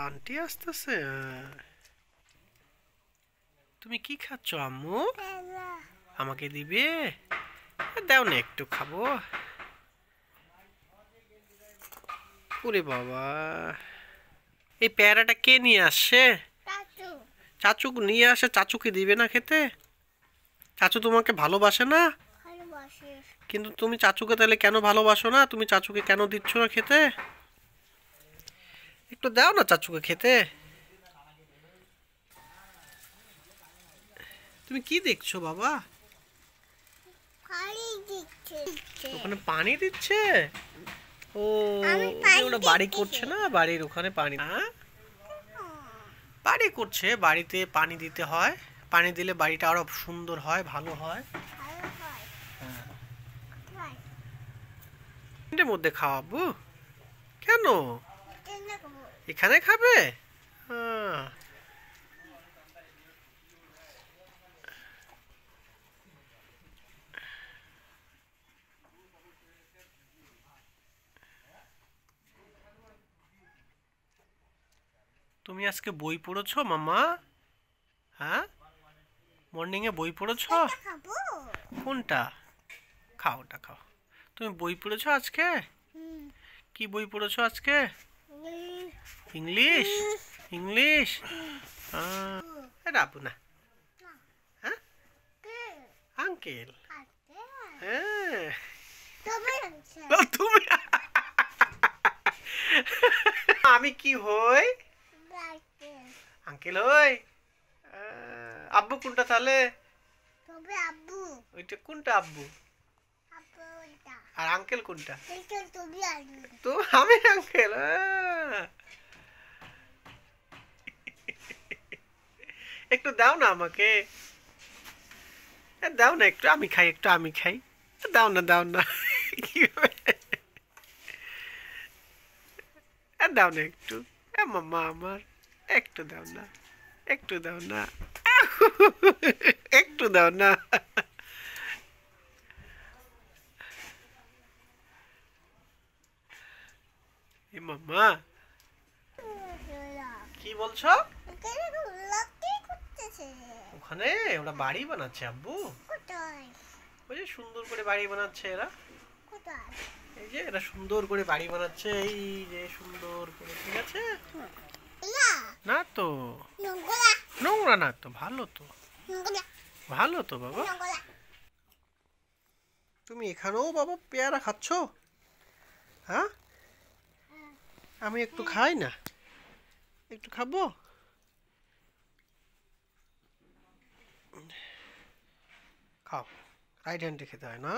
Aunty আসতেছে। তুমি কি খাচ্ছ আম্মু? আমাকে দিবে? দাও না, একটু খাবো। ওরে বাবা, এই পেয়ারাটা কে নিয়ে আসছে? চাচু নিয়ে আসে, চাচুকে দিবে না খেতে? চাচু তোমাকে ভালোবাসে না? কিন্তু তুমি চাচুকে তাহলে কেন ভালোবাসো না? তুমি চাচুকে কেন দিচ্ছ না খেতে? একটু দাও না চাচুকে খেতে। তুমি কি দেখছো বাবা? ওখানে পানি দিচ্ছে। ও, ওটা বাড়ি করছে না? বাড়ির ওখানে পানি, হ্যাঁ বাড়ি করছে, বাড়িতে পানি দিতে হয়। পানি দিলে বাড়িটা আরো সুন্দর হয়, ভালো হয়। এর মধ্যে খাওয়াবো কেন? এখানে খাবে? হ্যাঁ। তুমি আজকে বই পড়েছো মামা? হ্যাঁ, মর্নিং এ বই পড়েছো? কোনটা? খাও, ওটা খাও। তুমি বই পড়েছো আজকে? কি বই পড়েছো আজকে? ইংলিশ। ইংলিশ। এটা আপু না, হ্যাঁ আঙ্কেল। হ্যাঁ তুমি আমি কি হই? আঙ্কেল হই। আব্বু কোনটা তাহলে? ওইটা কোনটা আব্বু? আর আঙ্কেল কোনটা? তো আমি আঙ্কেল। একটু দাও না আমাকে, দাও না একটু, আমি খাই, একটু আমি খাই। দাও না, দাও না। কি দাও না একটু, মাম্মা আমার, একটু দাও না, একটু দাও না, একটু দাও না। মাম্মা কি বলছো? ওখানে ওরা বাড়ি বানাচ্ছে আব্বু। ওই যে সুন্দর করে বাড়ি বানাচ্ছে এরা। এই যে এরা সুন্দর করে বাড়ি বানাচ্ছে, এই যে সুন্দর করে, ঠিক আছে না তো? নোংরা না তো, ভালো তো, ভালো তো বাবা। তুমি এখানেও বাবা পেয়ারা খাচ্ছ? হ্যাঁ, আমি একটু খাই না, একটু খাবো। খাও, রাইট হ্যান্ডে খেতে হয় না।